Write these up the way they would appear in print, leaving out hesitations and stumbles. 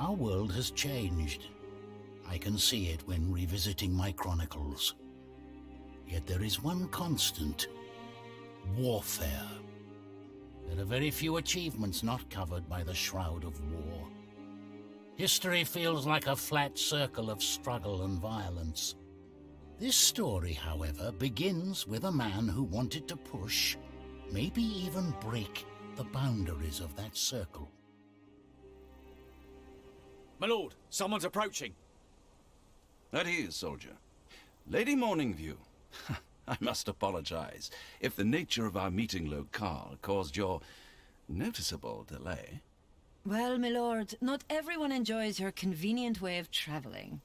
Our world has changed. I can see it when revisiting my chronicles. Yet there is one constant: warfare. There are very few achievements not covered by the shroud of war. History feels like a flat circle of struggle and violence. This story, however, begins with a man who wanted to push, maybe even break, the boundaries of that circle. My lord, someone's approaching. At ease, soldier. Lady Morningview, I must apologize if the nature of our meeting locale caused your noticeable delay. Well, my lord, not everyone enjoys your convenient way of traveling.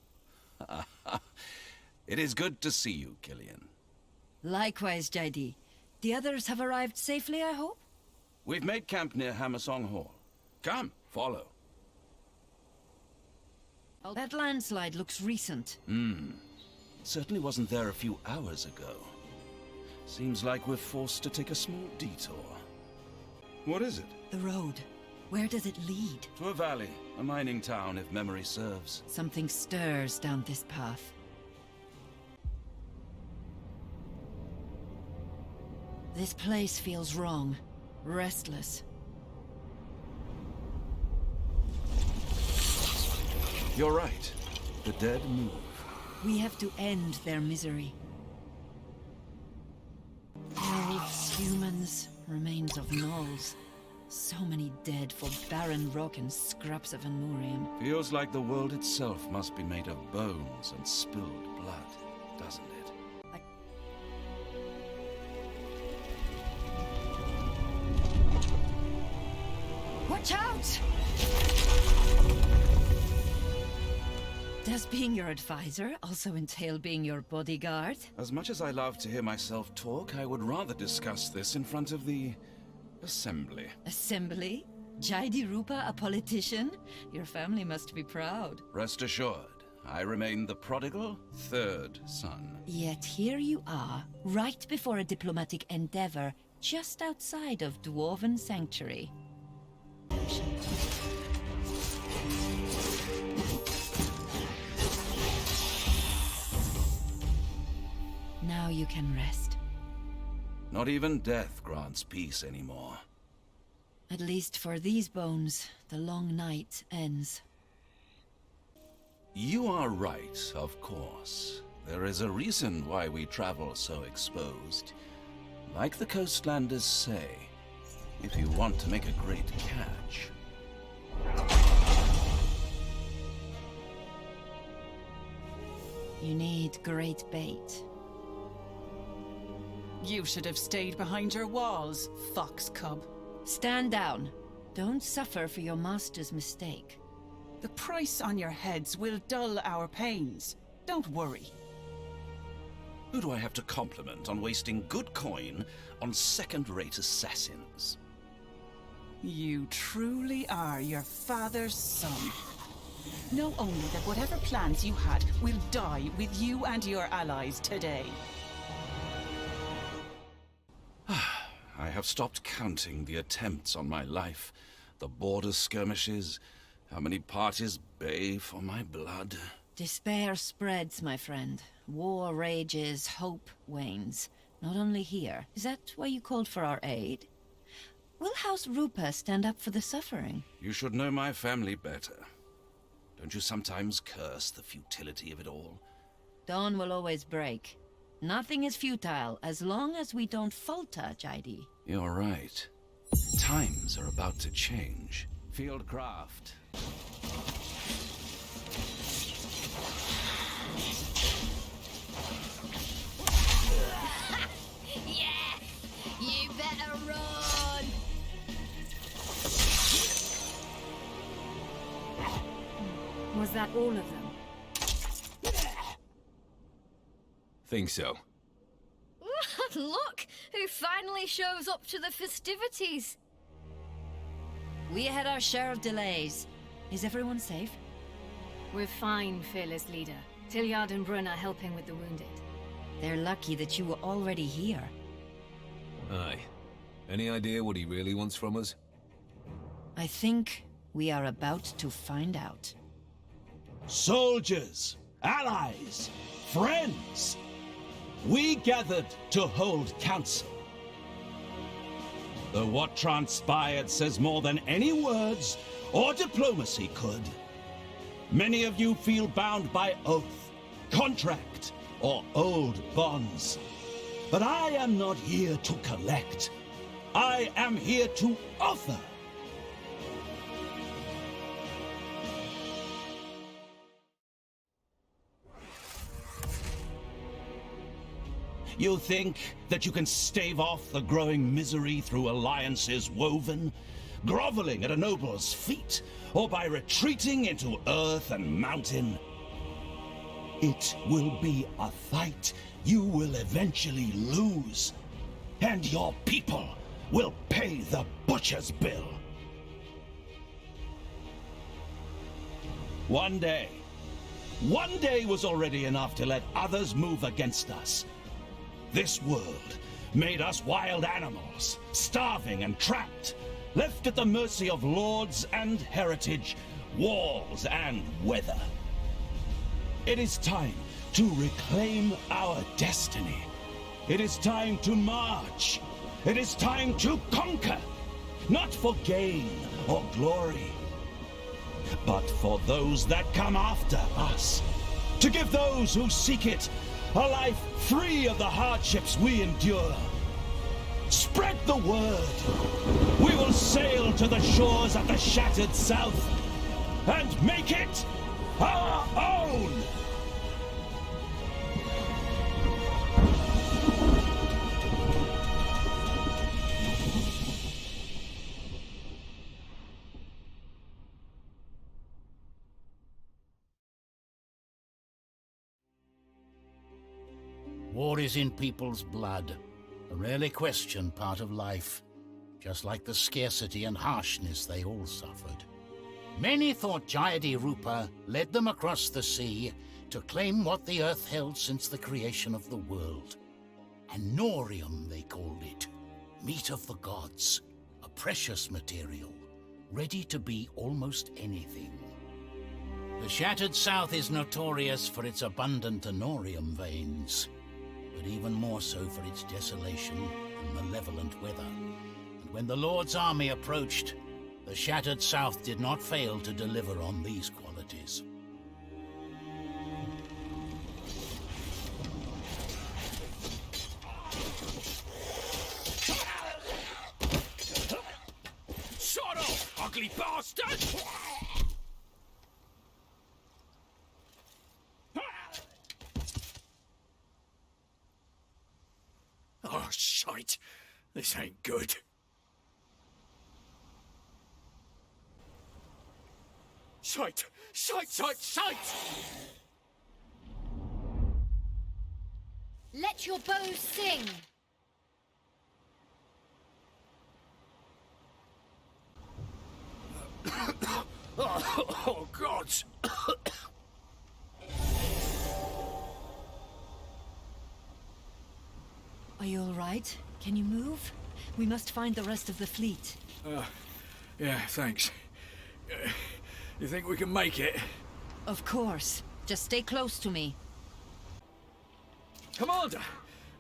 It is good to see you, Killian. Likewise, Jaidi. The others have arrived safely, I hope? We've made camp near Hammersong Hall. Come, follow. That landslide looks recent. Certainly wasn't there a few hours ago. Seems like we're forced to take a small detour. What is it? The road. Where does it lead? To a valley, a mining town, if memory serves. Something stirs down this path. This place feels wrong. Restless. You're right. The dead move. We have to end their misery. Elves, humans, remains of gnolls. So many dead for barren rock and scraps of Anmurium. Feels like the world itself must be made of bones and spilled blood, doesn't it? Watch out! Does being your advisor also entail being your bodyguard? As much as I love to hear myself talk, I would rather discuss this in front of the Assembly. Assembly? Jaidi Rupah, a politician? Your family must be proud. Rest assured, I remain the prodigal third son. Yet here you are, right before a diplomatic endeavor, just outside of Dwarven Sanctuary. Now you can rest. Not even death grants peace anymore. At least for these bones, the long night ends. You are right, of course. There is a reason why we travel so exposed. Like the coastlanders say, if you want to make a great catch. You need great bait. You should have stayed behind your walls, fox cub. Stand down. Don't suffer for your master's mistake. The price on your heads will dull our pains. Don't worry. Who do I have to compliment on wasting good coin on second-rate assassins? You truly are your father's son. Know only that whatever plans you had will die with you and your allies today. I have stopped counting the attempts on my life, the border skirmishes, how many parties bay for my blood. Despair spreads, my friend. War rages, hope wanes. Not only here. Is that why you called for our aid? Will House Rupah stand up for the suffering? You should know my family better. Don't you sometimes curse the futility of it all? Dawn will always break. Nothing is futile as long as we don't falter, Jaidi. You're right. Times are about to change. Fieldcraft. Yeah! You better run! Was that all of them? Think so. Look! Who finally shows up to the festivities? We had our share of delays. Is everyone safe? We're fine, fearless leader. Tilliard and Brun are helping with the wounded. They're lucky that you were already here. Aye. Any idea what he really wants from us? I think We are about to find out. Soldiers, allies, friends, we gathered to hold council. Though what transpired says more than any words or diplomacy could. Many of you feel bound by oath, contract, or old bonds. But I am not here to collect. I am here to offer. You think that you can stave off the growing misery through alliances woven, groveling at a noble's feet, or by retreating into earth and mountain? It will be a fight you will eventually lose, and your people will pay the butcher's bill. One day was already enough to let others move against us. This world made us wild animals, starving and trapped, left at the mercy of lords and heritage, walls and weather. It is time to reclaim our destiny. It is time to march. It is time to conquer, not for gain or glory, but for those that come after us, to give those who seek it a life free of the hardships we endure. Spread the word. We will sail to the shores of the shattered South and make it our own! War is in people's blood, a rarely questioned part of life, just like the scarcity and harshness they all suffered. Many thought Deity Rupah led them across the sea to claim what the earth held since the creation of the world. Anorium, they called it. Meat of the gods, a precious material, ready to be almost anything. The Shattered South is notorious for its abundant Anorium veins, but even more so for its desolation and malevolent weather. And when the Lord's army approached, the Shattered South did not fail to deliver on these qualities. Shut up, ugly bastard! Oh, shite. This ain't good. Shite! Shite! Shite! Shite! Let your bow sing. Oh, gods! Are you all right? Can you move? We must find the rest of the fleet. Yeah, thanks. You think we can make it? Of course. Just stay close to me. Commander!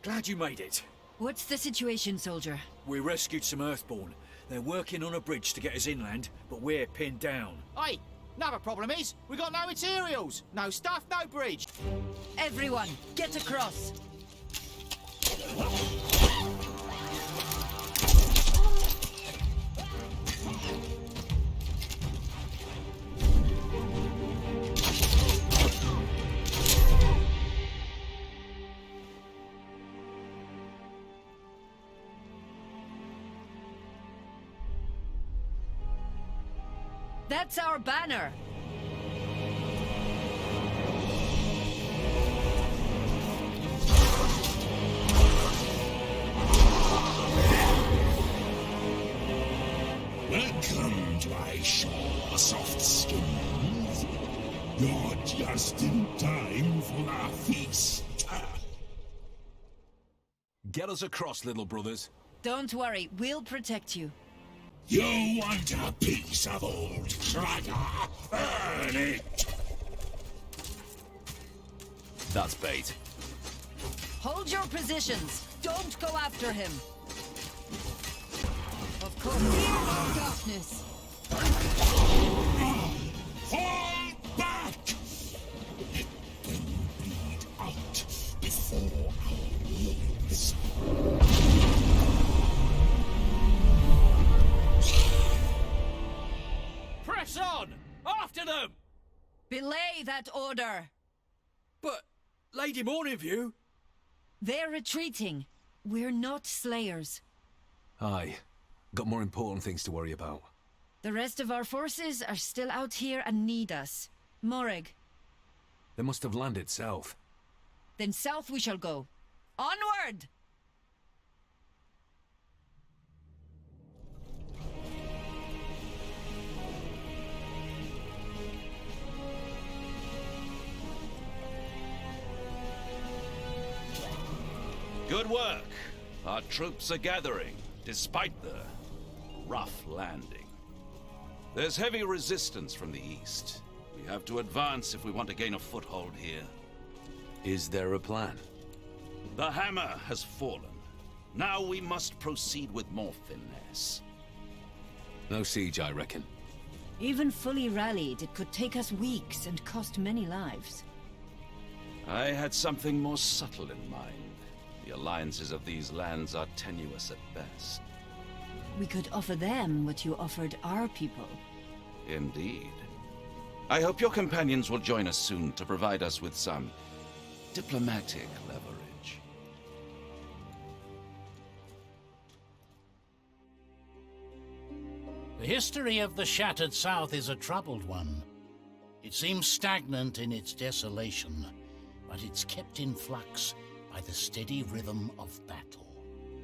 Glad you made it. What's the situation, soldier? We rescued some Earthborn. They're working on a bridge to get us inland, but we're pinned down. Hey, another problem is, we got no materials. No stuff, no bridge. Everyone, get across! That's our banner! Welcome to my shore, soft skins. You're just in time for our feast. Get us across, little brothers. Don't worry, we'll protect you. You want a piece of old Cragger? Earn it! That's bait. Hold your positions. Don't go after him. Of course, fear no darkness. Fall back! Let them bleed out before our lords. Press on! After them! Belay that order. But, Lady Morningview... They're retreating. We're not slayers. Aye. Got more important things to worry about. The rest of our forces are still out here and need us. Morag. They must have landed south. Then south we shall go. Onward! Good work. Our troops are gathering, despite the rough landing. There's heavy resistance from the east. We have to advance if we want to gain a foothold here. Is there a plan? The hammer has fallen. Now we must proceed with more finesse. No siege, I reckon. Even fully rallied, it could take us weeks and cost many lives. I had something more subtle in mind. The alliances of these lands are tenuous at best. We could offer them what you offered our people. Indeed. I hope your companions will join us soon to provide us with some diplomatic leverage. The history of the Shattered South is a troubled one. It seems stagnant in its desolation, but it's kept in flux by the steady rhythm of battle.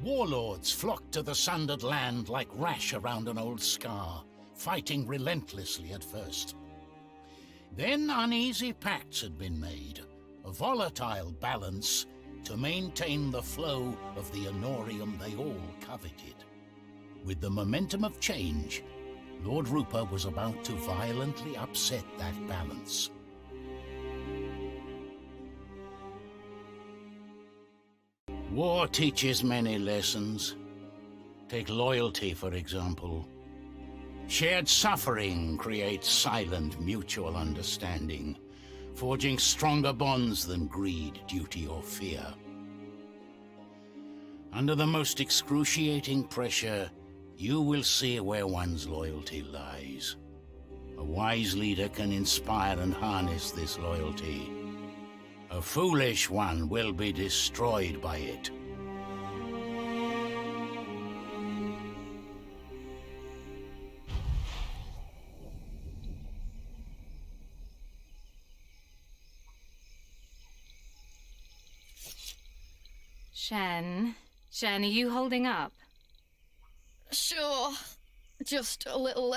Warlords flocked to the sundered land like rash around an old scar, fighting relentlessly at first. Then uneasy pacts had been made, a volatile balance to maintain the flow of the honorium they all coveted. With the momentum of change, Lord Rupah was about to violently upset that balance. War teaches many lessons. Take loyalty, for example. Shared suffering creates silent mutual understanding, forging stronger bonds than greed, duty, or fear. Under the most excruciating pressure, you will see where one's loyalty lies. A wise leader can inspire and harness this loyalty. A foolish one will be destroyed by it. Shen, are you holding up? Sure. Just a little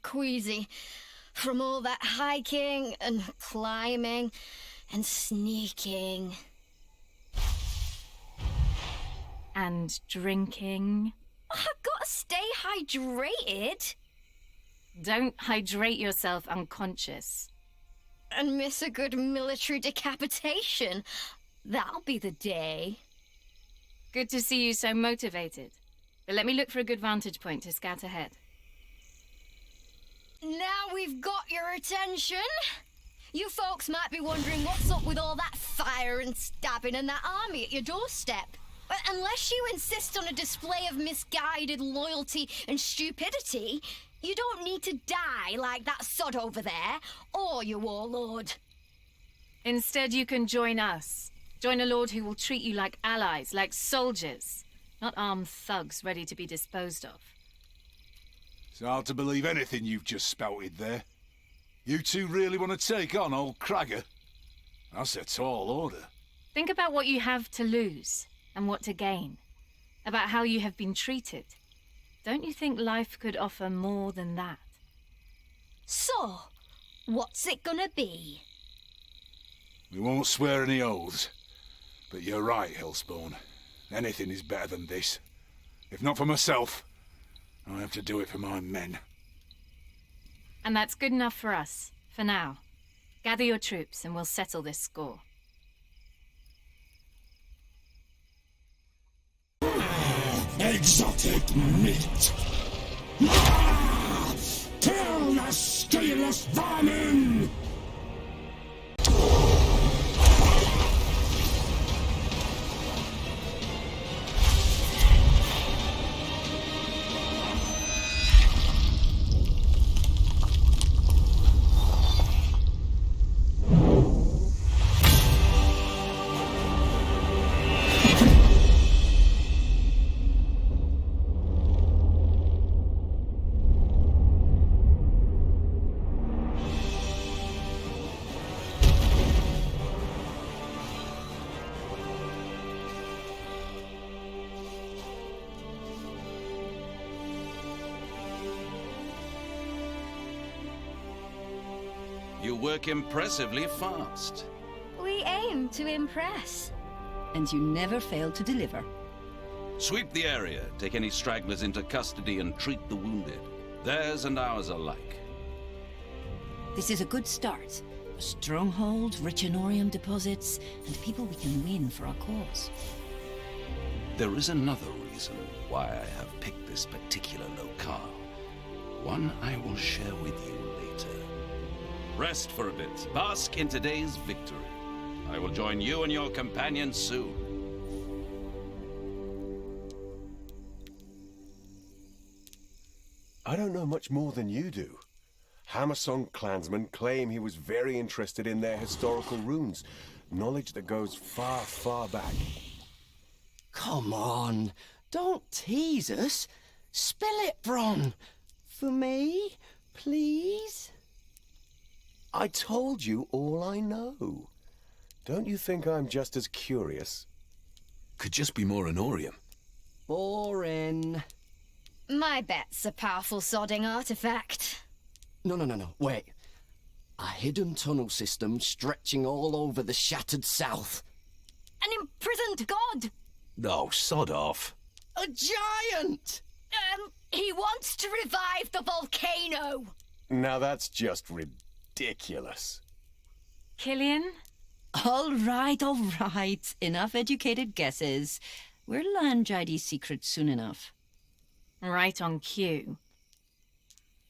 queasy. From all that hiking and climbing and sneaking. And drinking. I've got to stay hydrated. Don't hydrate yourself unconscious. And miss a good military decapitation. That'll be the day. Good to see you so motivated. But let me look for a good vantage point to scout ahead. Now we've got your attention. You folks might be wondering what's up with all that fire and stabbing and that army at your doorstep. But unless you insist on a display of misguided loyalty and stupidity, you don't need to die like that sod over there, or your warlord. Instead, you can join us. Join a lord who will treat you like allies, like soldiers, not armed thugs ready to be disposed of. It's hard to believe anything you've just spouted there. You two really want to take on old Cragger? That's a tall order. Think about what you have to lose and what to gain. About how you have been treated. Don't you think life could offer more than that? So, what's it gonna be? We won't swear any oaths. But you're right, Hellspawn. Anything is better than this. If not for myself, I have to do it for my men. And that's good enough for us, for now. Gather your troops and we'll settle this score. Exotic meat! Kill the scaleless vermin! You work impressively fast. We aim to impress. And you never fail to deliver. Sweep the area, take any stragglers into custody, and treat the wounded. Theirs and ours alike. This is a good start. A stronghold, rich in Orium deposits, and people we can win for our cause. There is another reason why I have picked this particular locale. One I will share with you later. Rest for a bit. Bask in today's victory. I will join you and your companions soon. I don't know much more than you do. Hammersong clansmen claim he was very interested in their historical runes, knowledge that goes far, far back. Come on, don't tease us. Spell it, Bron. For me, please? I told you all I know. Don't you think I'm just as curious? Could just be more Anorium. Boring. My bet's a powerful sodding artifact. No, wait. A hidden tunnel system stretching all over the shattered south. An imprisoned god! No, sod off. A giant! He wants to revive the volcano! Now that's just ridiculous. Killian? All right. Enough educated guesses. We'll learn JD's secrets soon enough. Right on cue.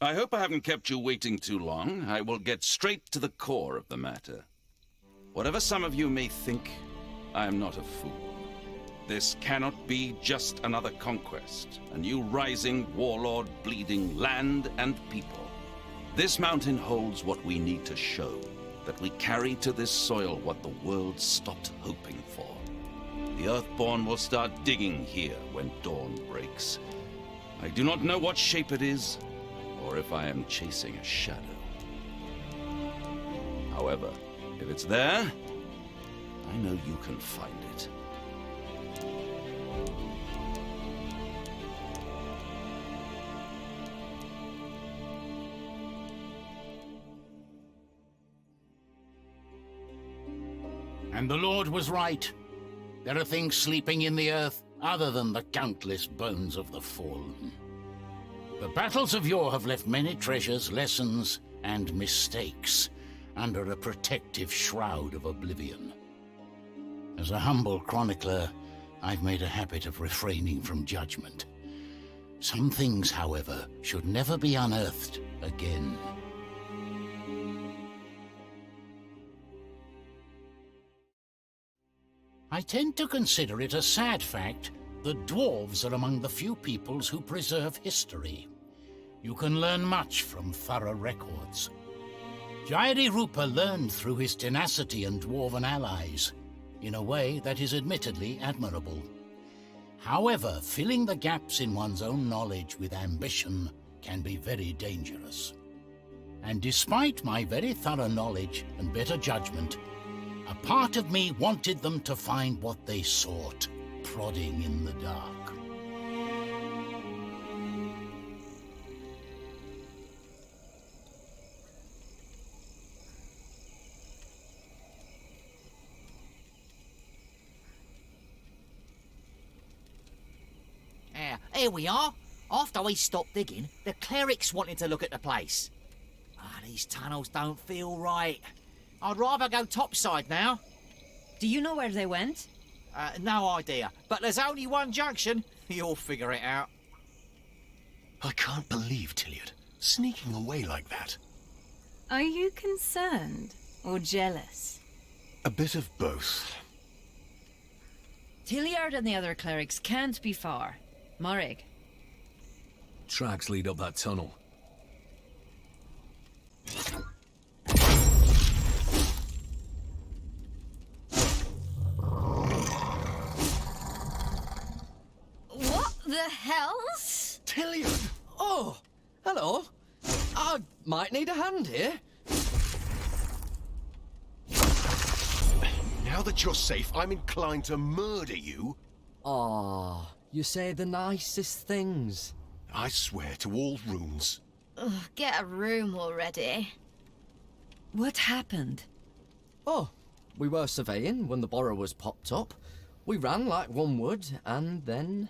I hope I haven't kept you waiting too long. I will get straight to the core of the matter. Whatever some of you may think, I am not a fool. This cannot be just another conquest, a new rising warlord bleeding land and people. This mountain holds what we need to show, that we carry to this soil what the world stopped hoping for. The Earthborn will start digging here when dawn breaks. I do not know what shape it is, or if I am chasing a shadow. However, if it's there, I know you can find it. And the Lord was right. There are things sleeping in the earth other than the countless bones of the fallen. The battles of yore have left many treasures, lessons, and mistakes under a protective shroud of oblivion. As a humble chronicler, I've made a habit of refraining from judgment. Some things, however, should never be unearthed again. I tend to consider it a sad fact that dwarves are among the few peoples who preserve history. You can learn much from thorough records. Rupah learned through his tenacity and dwarven allies, in a way that is admittedly admirable. However, filling the gaps in one's own knowledge with ambition can be very dangerous. And despite my very thorough knowledge and better judgment, a part of me wanted them to find what they sought, prodding in the dark. Here we are. After we stopped digging, the clerics wanted to look at the place. These tunnels don't feel right. I'd rather go topside now. Do you know where they went? No idea, but there's only one junction. You'll figure it out. I can't believe Tilliard sneaking away like that. Are you concerned or jealous? A bit of both. Tilliard and the other clerics can't be far. Morig. Tracks lead up that tunnel. What the hell's? Tilliard! Oh, hello. I might need a hand here. Now that you're safe, I'm inclined to murder you. Ah, you say the nicest things. I swear to all runes. Ugh, get a room already. What happened? Oh, we were surveying when the borrowers popped up. We ran like one would, and then...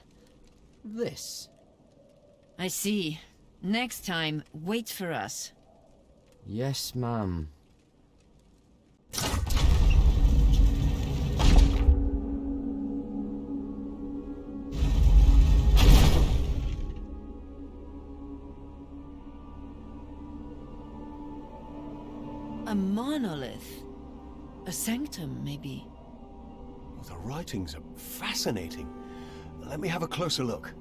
this. I see. Next time, wait for us. Yes, ma'am. A monolith. A sanctum, maybe. The writings are fascinating. Let me have a closer look.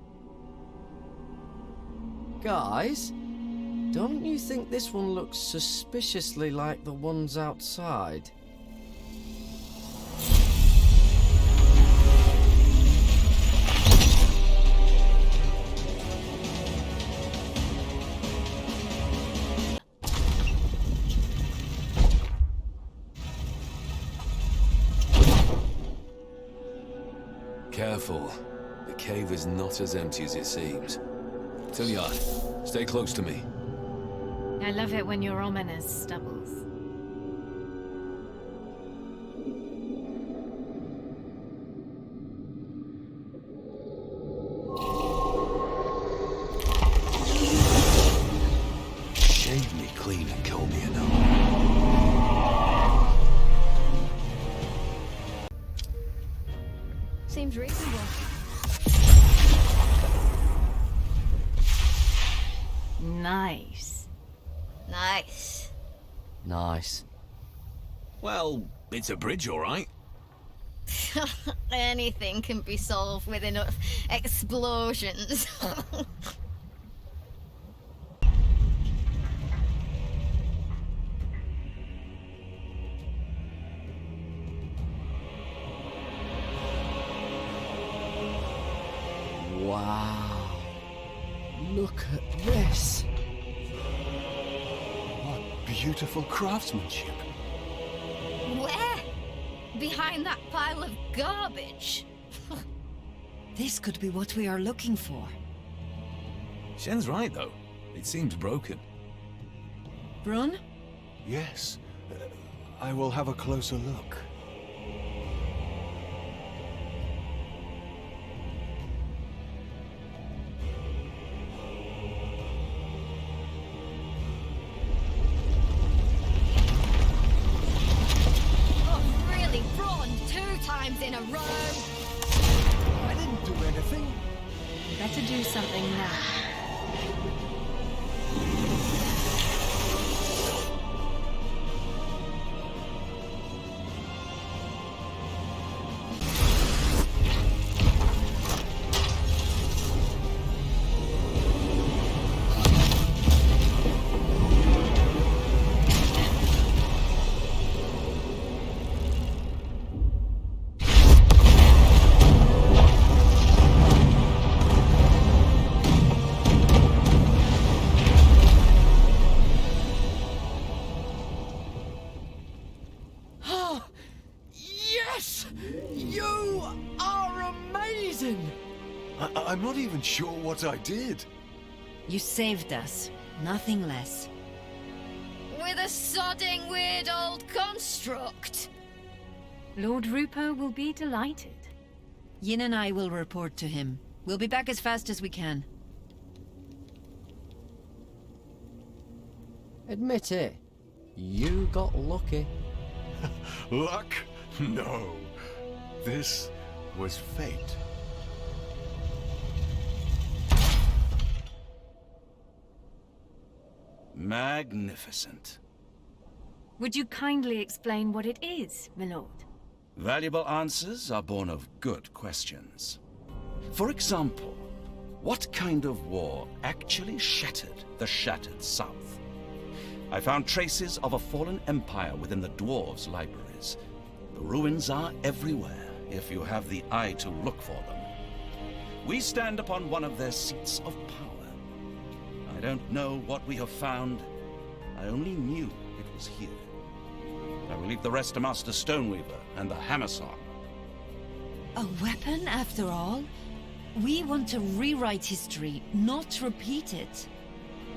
Guys, don't you think this one looks suspiciously like the ones outside? Careful. The cave is not as empty as it seems. Tilliard, stay close to me. I love it when you're ominous, Stubbles. Shave me clean and comb me enough. Seems reasonable. Nice. Nice. Nice. Well, it's a bridge, all right. Anything can be solved with enough explosions. Wow. Look at this. What beautiful craftsmanship. Where? Behind that pile of garbage? This could be what we are looking for. Shen's right, though. It seems broken. Brun? Yes. I will have a closer look. In a row. I didn't do anything. Better do something now. I'm not even sure what I did. You saved us, nothing less. With a sodding weird old construct. Lord Rupah will be delighted. Yin and I will report to him. We'll be back as fast as we can. Admit it. You got lucky. Luck? No. This was fate. Magnificent. Would you kindly explain what it is, my lord? Valuable answers are born of good questions. For example, what kind of war actually shattered the shattered South? I found traces of a fallen empire within the dwarves' libraries. The ruins are everywhere, if you have the eye to look for them. We stand upon one of their seats of power. I don't know what we have found. I only knew it was here. I will leave the rest to Master Stoneweaver and the Hammer-Song. A weapon, after all? We want to rewrite history, not repeat it.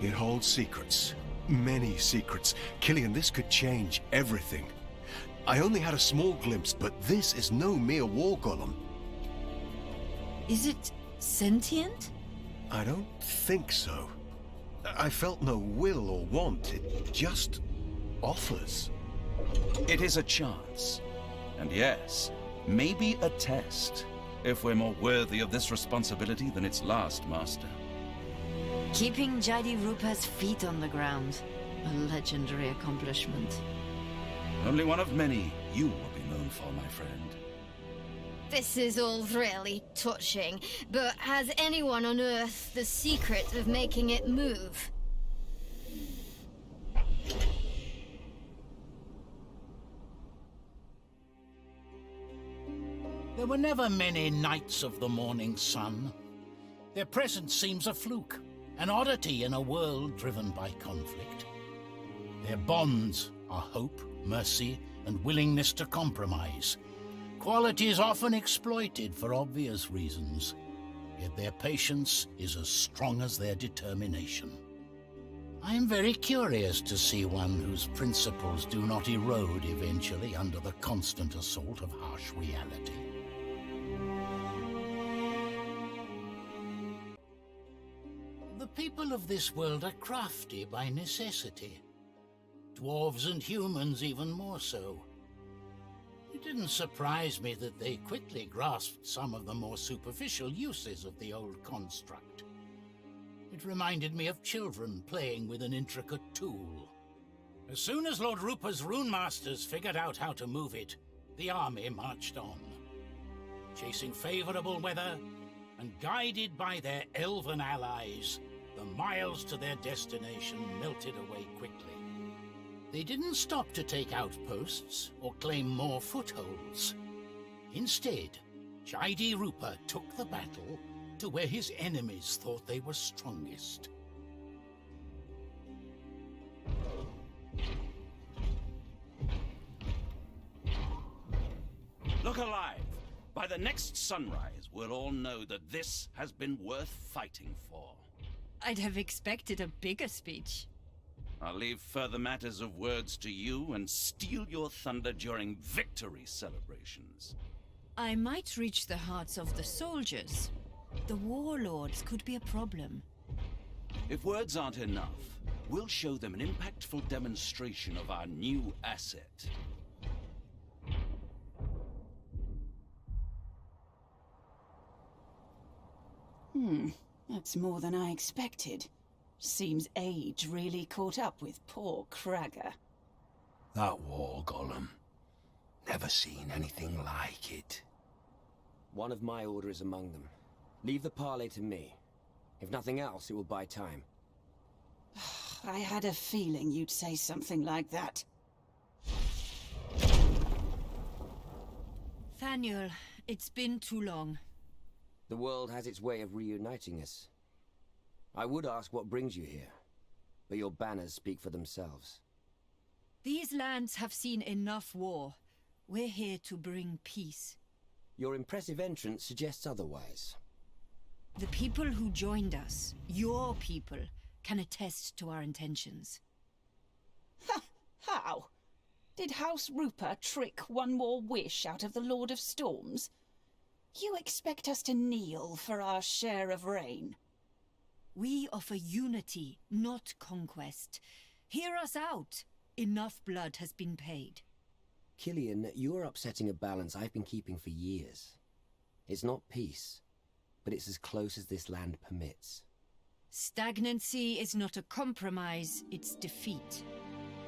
It holds secrets. Many secrets. Killian, this could change everything. I only had a small glimpse, but this is no mere war golem. Is it sentient? I don't think so. I felt no will or want. It just offers. It is a chance. And yes, maybe a test, if we're more worthy of this responsibility than its last master. Keeping Jadi Rupah's feet on the ground. A legendary accomplishment. Only one of many you will be known for, my friend. This is all really touching, but has anyone unearthed the secret of making it move? There were never many Knights of the Morning Sun. Their presence seems a fluke, an oddity in a world driven by conflict. Their bonds are hope, mercy, and willingness to compromise. Qualities often exploited for obvious reasons, yet their patience is as strong as their determination. I am very curious to see one whose principles do not erode eventually under the constant assault of harsh reality. The people of this world are crafty by necessity. Dwarves and humans even more so. It didn't surprise me that they quickly grasped some of the more superficial uses of the old construct. It reminded me of children playing with an intricate tool. As soon as Lord Rupah's rune masters figured out how to move it, the army marched on. Chasing favorable weather and guided by their elven allies, the miles to their destination melted away quickly. They didn't stop to take outposts or claim more footholds. Instead, Jadi Rupah took the battle to where his enemies thought they were strongest. Look alive! By the next sunrise, we'll all know that this has been worth fighting for. I'd have expected a bigger speech. I'll leave further matters of words to you and steal your thunder during victory celebrations. I might reach the hearts of the soldiers. The warlords could be a problem. If words aren't enough, we'll show them an impactful demonstration of our new asset. That's more than I expected. Seems age really caught up with poor Cragger. That war golem. Never seen anything like it. One of my order is among them. Leave the parley to me. If nothing else, it will buy time. I had a feeling you'd say something like that. Thaniel, it's been too long. The world has its way of reuniting us. I would ask what brings you here, but your banners speak for themselves. These lands have seen enough war. We're here to bring peace. Your impressive entrance suggests otherwise. The people who joined us, your people, can attest to our intentions. How? Did House Rupah trick one more wish out of the Lord of Storms? You expect us to kneel for our share of rain? We offer unity, not conquest. Hear us out. Enough blood has been paid. Killian, you're upsetting a balance I've been keeping for years. It's not peace, but it's as close as this land permits. Stagnancy is not a compromise, it's defeat.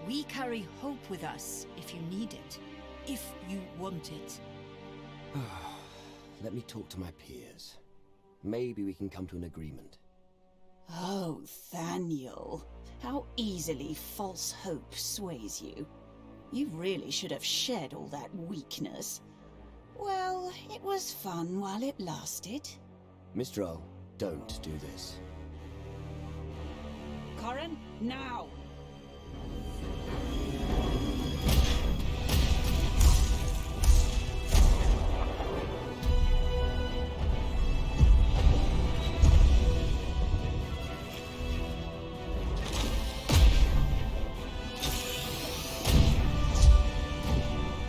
We carry hope with us if you need it, if you want it. Let me talk to my peers. Maybe we can come to an agreement. Oh, Thaniel. How easily false hope sways you. You really should have shed all that weakness. Well, it was fun while it lasted. Mistral, don't do this. Corin, now!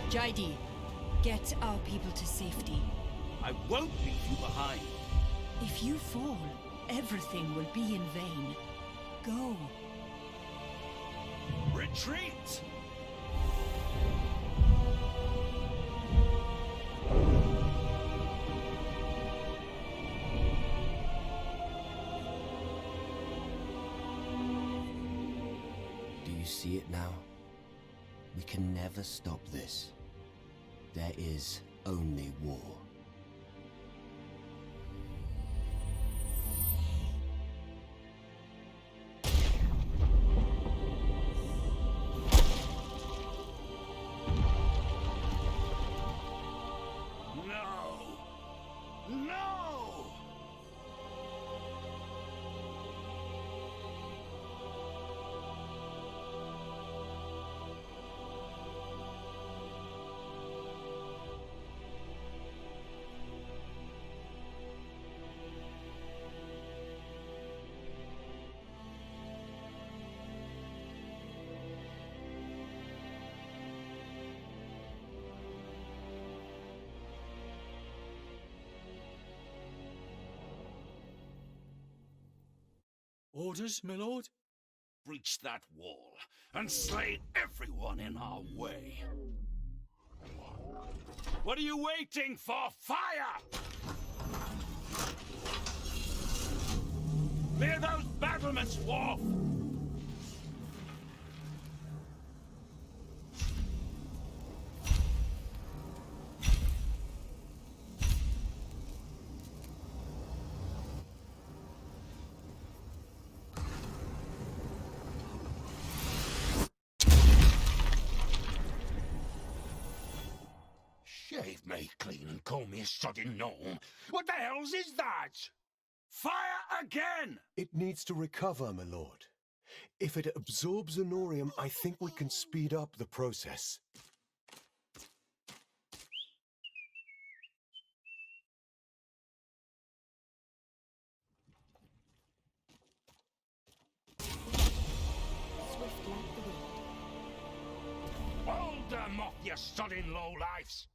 Jaidi, get our people to safety. I won't leave you behind. If you fall, everything will be in vain. Go. Retreat! Do you see it now? We can never stop this. There is only war. Orders, my lord? Breach that wall and slay everyone in our way. What are you waiting for? Fire! Clear those battlements, Dwarf! Shave me clean and call me a sodding gnome. What the hell's is that? Fire again! It needs to recover, my lord. If it absorbs Anorium, I think we can speed up the process. Swift like the wind. Hold them off, you sodding lowlifes!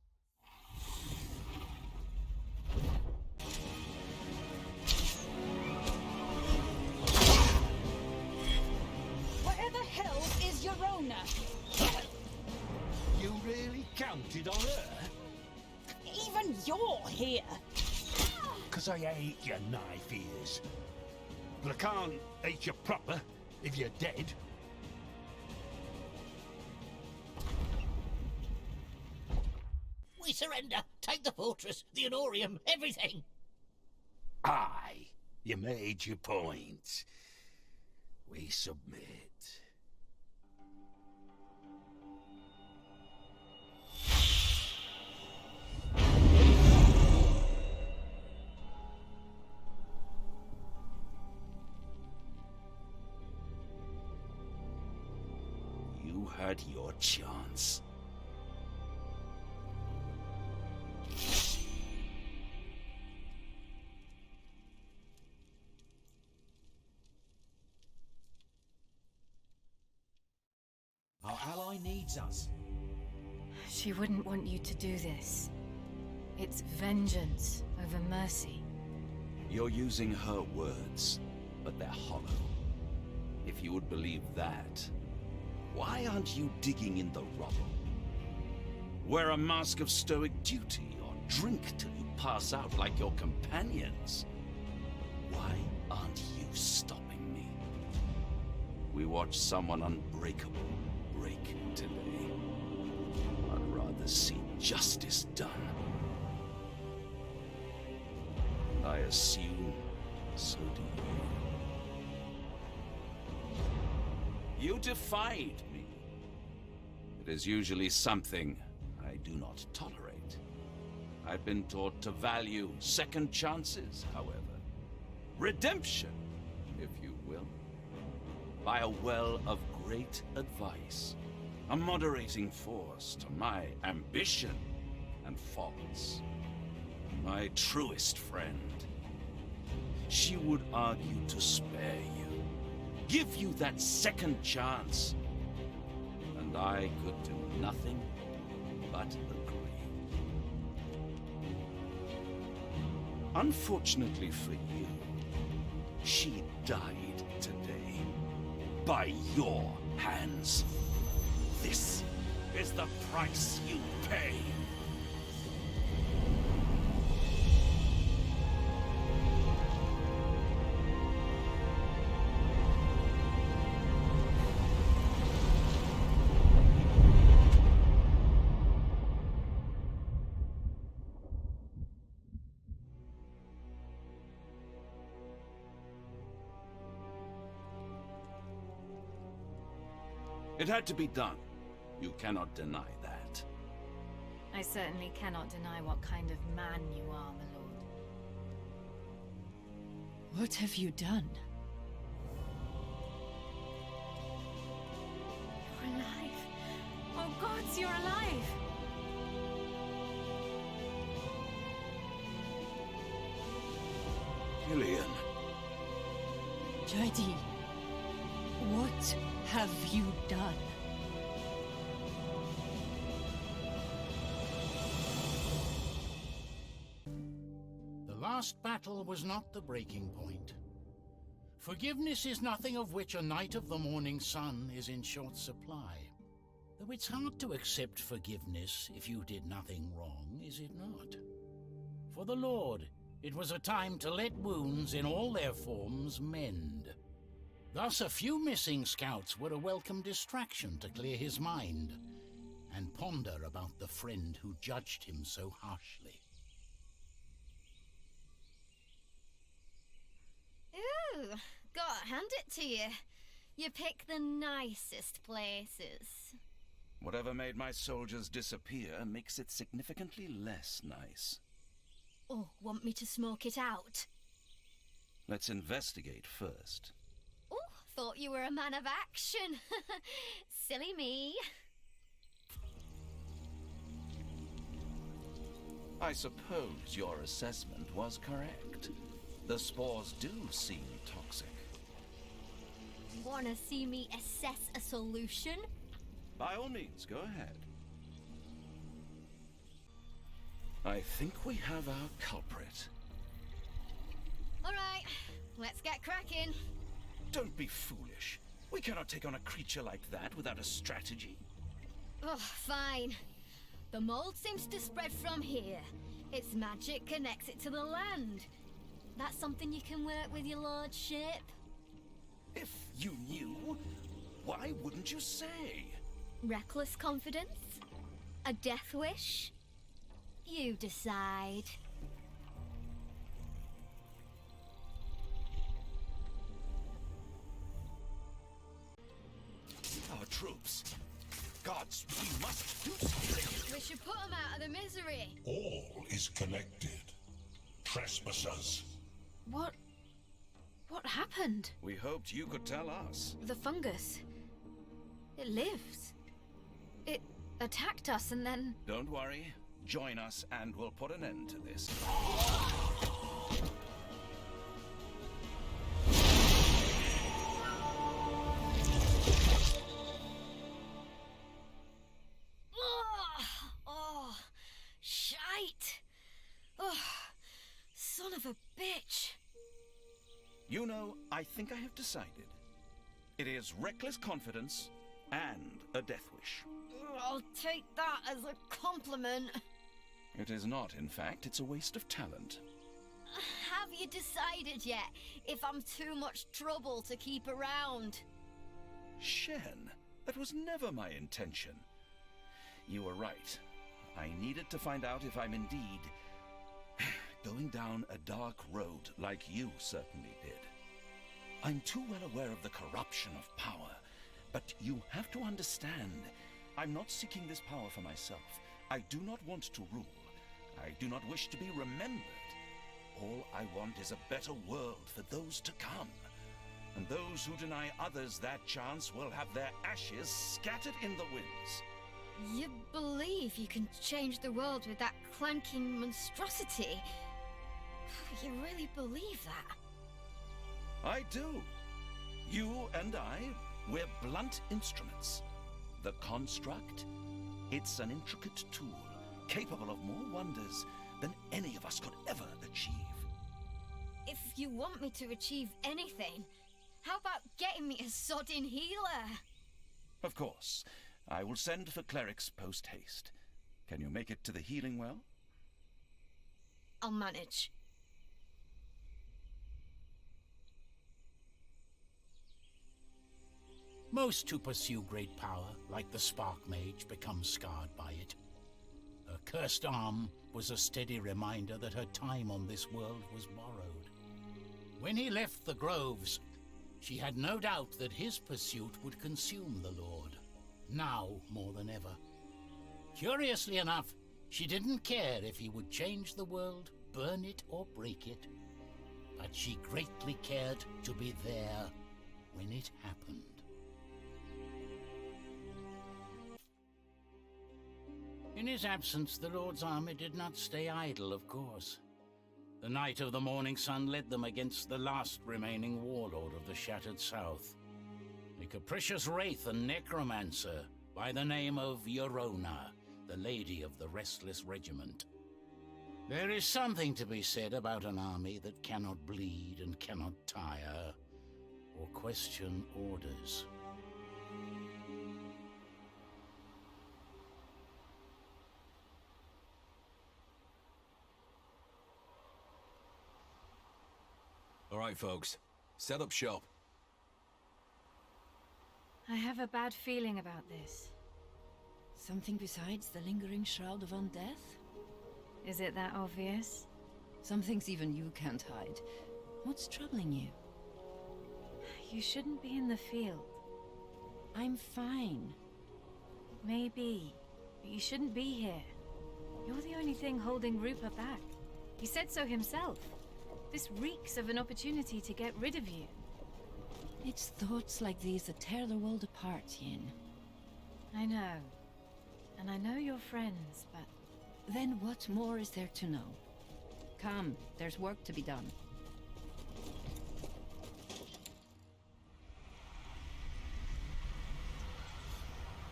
Where the hell is Yorona? You really counted on her? Even you're here! 'Cause I hate your knife ears. But I can't eat you proper if you're dead. We surrender. Take the fortress, the Honorium, everything. Aye, you made your point. We submit. You had your chance. Our ally needs us. She wouldn't want you to do this. It's vengeance over mercy. You're using her words, but they're hollow. If you would believe that, Why aren't you digging in the rubble? Wear a mask of stoic duty, or drink till you pass out like your companions. Why aren't you stopping me? We watched someone unbreakable break today. I'd rather see justice done. And I assume so do you. You defied me. It is usually something I do not tolerate. I've been taught to value second chances, however. Redemption, if you will. By a well of great advice. A moderating force to my ambition and faults. My truest friend. She would argue to spare you. Give you that second chance. And I could do nothing but agree. Unfortunately for you, she died today. By your hands. This is the price you pay. It had to be done. You cannot deny that. I certainly cannot deny what kind of man you are, my lord. What have you done? You're alive. Oh gods, you're alive! Gillian. Daddy, what have you done? The last battle was not the breaking point. Forgiveness is nothing of which a knight of the morning sun is in short supply. Though it's hard to accept forgiveness if you did nothing wrong, is it not? For the Lord, it was a time to let wounds in all their forms mend. Thus a few missing scouts were a welcome distraction to clear his mind and ponder about the friend who judged him so harshly. Ooh, gotta hand it to you. You pick the nicest places. Whatever made my soldiers disappear makes it significantly less nice. Oh, want me to smoke it out? Let's investigate first. Oh, thought you were a man of action. Silly me. I suppose your assessment was correct. The spores do seem toxic. Wanna see me assess a solution? By all means, go ahead. I think we have our culprit. Alright, let's get cracking. Don't be foolish. We cannot take on a creature like that without a strategy. Oh, fine. The mold seems to spread from here. Its magic connects it to the land. That's something you can work with, your lordship. If you knew, why wouldn't you say? Reckless confidence? A death wish? You decide. Our troops. Gods, we must do something. We should put them out of the misery. All is connected. Trespassers. What happened? We hoped you could tell us. The fungus. It lives. It attacked us and then... Don't worry. Join us and we'll put an end to this. Oh, shite. Oh, son of a bitch. You know, I think I have decided. It is reckless confidence and a death wish. I'll take that as a compliment. It is not, in fact. It's a waste of talent. Have you decided yet if I'm too much trouble to keep around? Shen, that was never my intention. You were right. I needed to find out if I'm indeed going down a dark road like you certainly did. I'm too well aware of the corruption of power, but you have to understand, I'm not seeking this power for myself. I do not want to rule. I do not wish to be remembered. All I want is a better world for those to come. And those who deny others that chance will have their ashes scattered in the winds. You believe you can change the world with that clanking monstrosity? You really believe that? I do. You and I, we're blunt instruments. The construct, it's an intricate tool, capable of more wonders than any of us could ever achieve. If you want me to achieve anything, how about getting me a sodding healer? Of course. I will send for clerics post-haste. Can you make it to the healing well? I'll manage. Most who pursue great power, like the Spark Mage, become scarred by it. Her cursed arm was a steady reminder that her time on this world was borrowed. When he left the groves, she had no doubt that his pursuit would consume the Lord, now more than ever. Curiously enough, she didn't care if he would change the world, burn it or break it. But she greatly cared to be there when it happened. In his absence, the Lord's army did not stay idle, of course. The Knight of the Morning Sun led them against the last remaining warlord of the Shattered South, a capricious wraith and necromancer by the name of Yorona, the Lady of the Restless Regiment. There is something to be said about an army that cannot bleed and cannot tire, or question orders. All right, folks. Set up shop. I have a bad feeling about this. Something besides the lingering shroud of undeath? Is it that obvious? Some things even you can't hide. What's troubling you? You shouldn't be in the field. I'm fine. Maybe, but you shouldn't be here. You're the only thing holding Rupah back. He said so himself. This reeks of an opportunity to get rid of you. It's thoughts like these that tear the world apart, Yin. I know. And I know you're friends, but... Then what more is there to know? Come, there's work to be done.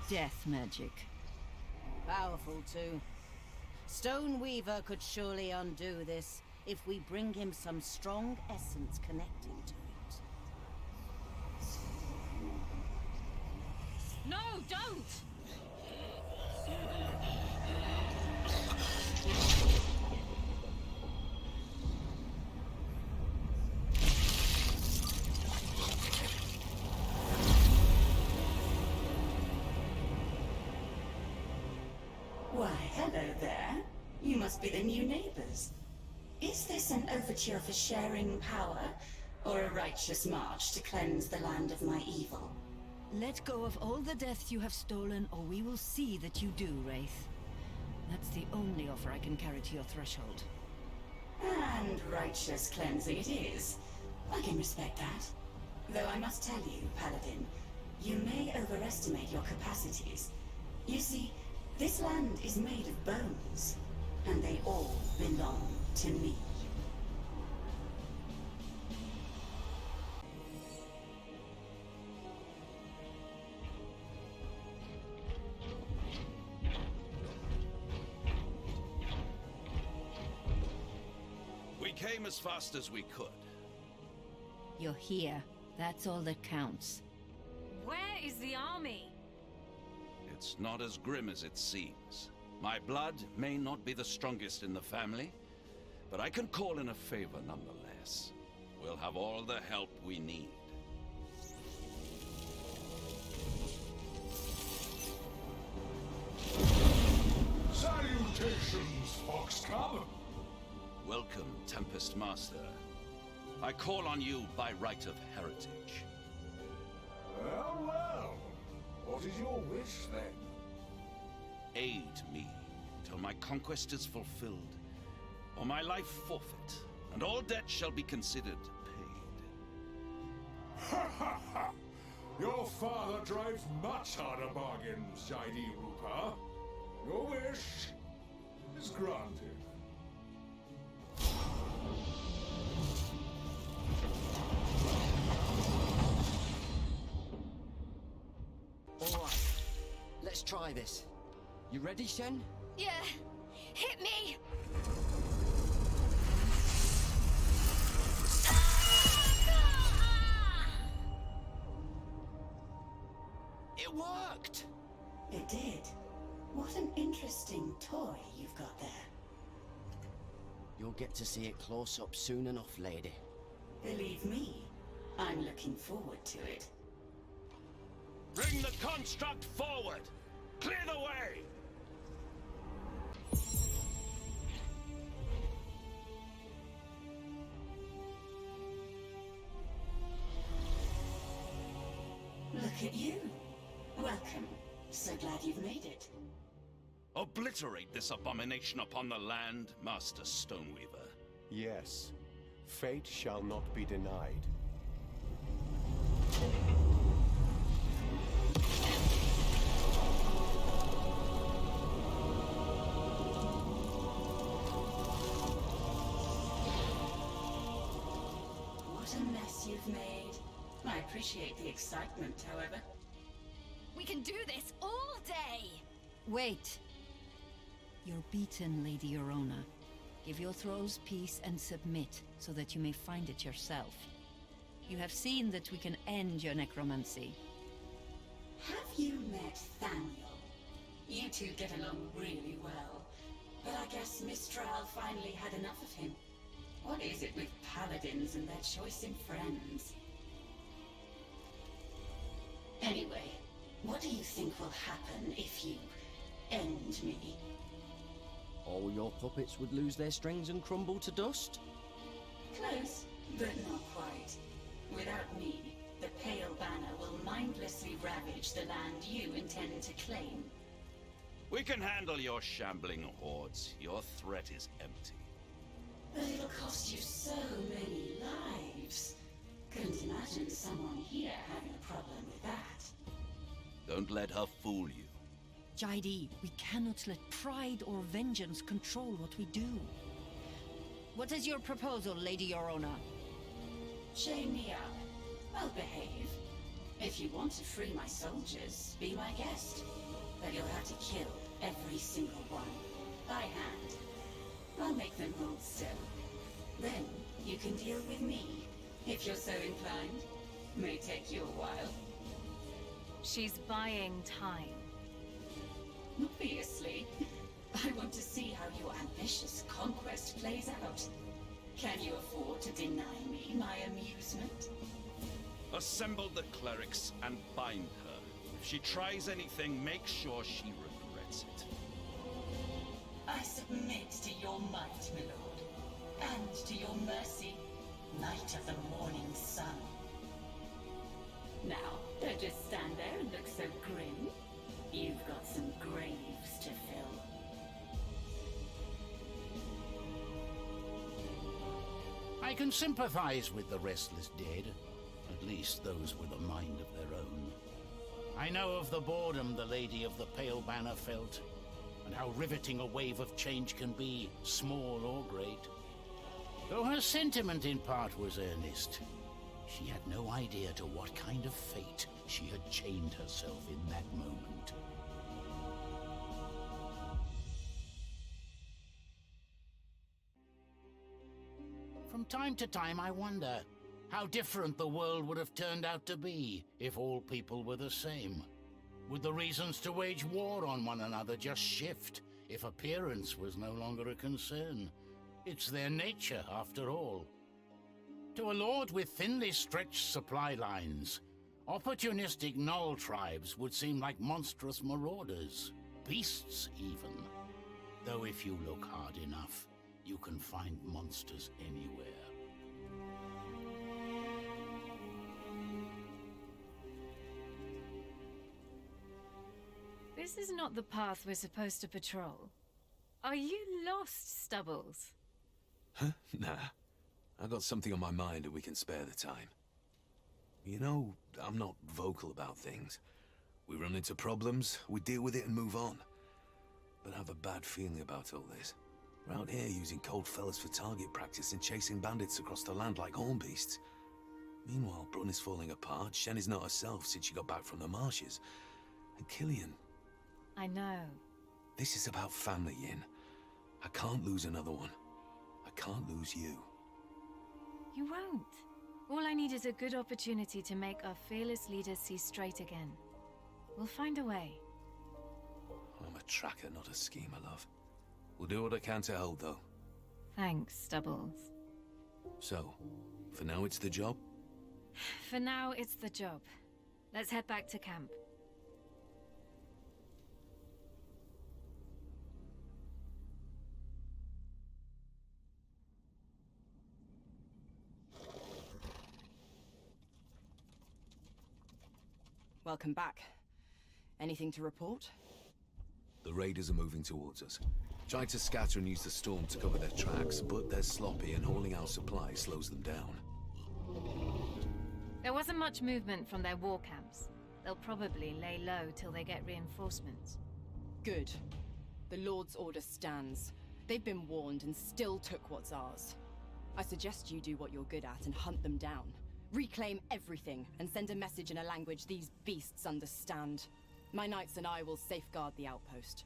Death magic. Powerful, too. Stone Weaver could surely undo this if we bring him some strong essence connecting to it. No, don't! Why, hello there. You must be the new neighbors. Is this an overture for sharing power, or a righteous march to cleanse the land of my evil? Let go of all the death you have stolen, or we will see that you do, Wraith. That's the only offer I can carry to your threshold. And righteous cleansing it is. I can respect that. Though I must tell you, Paladin, you may overestimate your capacities. You see, this land is made of bones, and they all belong to me. We came as fast as we could. You're here. That's all that counts. Where is the army? It's not as grim as it seems. My blood may not be the strongest in the family, but I can call in a favor nonetheless. We'll have all the help we need. Salutations, Fox Cub. Welcome, Tempest Master. I call on you by right of heritage. Well, well. What is your wish, then? Aid me till my conquest is fulfilled, or my life forfeit, and all debt shall be considered paid. Ha ha ha! Your father drives much harder bargains, Jaidi Rupah. Your wish is granted. All right, let's try this. You ready, Shen? Yeah. Hit me! It worked! It did. What an interesting toy you've got there. You'll get to see it close up soon enough, lady. Believe me, I'm looking forward to it. Bring the construct forward! Clear the way! Look at you. Welcome. So glad you've made it. Obliterate this abomination upon the land, Master Stoneweaver. Yes. Fate shall not be denied. What a mess you've made. I appreciate the excitement, however. We can do this all day! Wait. You're beaten, Lady Orona. Give your thralls peace and submit, so that you may find it yourself. You have seen that we can end your necromancy. Have you met Thaniel? You two get along really well. But I guess Mistral finally had enough of him. What is it with paladins and their choice in friends? Anyway, what do you think will happen if you end me? All your puppets would lose their strings and crumble to dust? Close, but not quite. Without me, the Pale Banner will mindlessly ravage the land you intend to claim. We can handle your shambling hordes. Your threat is empty. But it'll cost you so many lives. Couldn't imagine someone here having a problem with that. Don't let her fool you. Jaidi, we cannot let pride or vengeance control what we do. What is your proposal, Lady Orona? Chain me up. I'll behave. If you want to free my soldiers, be my guest. But you'll have to kill every single one, by hand. I'll make them hold still. Then you can deal with me, if you're so inclined. May take you a while. She's buying time. Obviously. I want to see how your ambitious conquest plays out. Can you afford to deny me my amusement? Assemble the clerics and bind her. If she tries anything, make sure she regrets it. I submit to your might, my lord. And to your mercy, Knight of the Morning Sun. Now, don't just stand there and look so grim. You've got some graves to fill. I can sympathize with the restless dead. At least those with a mind of their own. I know of the boredom the Lady of the Pale Banner felt, and how riveting a wave of change can be, small or great. Though her sentiment in part was earnest, she had no idea to what kind of fate she had chained herself in that moment. From time to time I wonder how different the world would have turned out to be if all people were the same. Would the reasons to wage war on one another just shift if appearance was no longer a concern? It's their nature, after all. To a lord with thinly stretched supply lines, opportunistic Null tribes would seem like monstrous marauders, beasts even. Though if you look hard enough, you can find monsters anywhere. This is not the path we're supposed to patrol. Are you lost, Stubbles? Huh? Nah. I got something on my mind and we can spare the time. You know, I'm not vocal about things. We run into problems, we deal with it and move on. But I have a bad feeling about all this. We're out here using cold fellas for target practice and chasing bandits across the land like horn beasts. Meanwhile, Brun is falling apart, Shen is not herself since she got back from the marshes. And Killian... I know. This is about family, Yin. I can't lose another one. I can't lose you. You won't. All I need is a good opportunity to make our fearless leaders see straight again. We'll find a way. I'm a tracker, not a schemer, love. We'll do what I can to help, though. Thanks, Stubbles. So, for now it's the job? For now, it's the job. Let's head back to camp. Welcome back. Anything to report? The raiders are moving towards us. Trying to scatter and use the storm to cover their tracks, but they're sloppy and hauling out supplies slows them down. There wasn't much movement from their war camps. They'll probably lay low till they get reinforcements. Good. The Lord's order stands. They've been warned and still took what's ours. I suggest you do what you're good at and hunt them down. Reclaim everything, and send a message in a language these beasts understand. My knights and I will safeguard the outpost.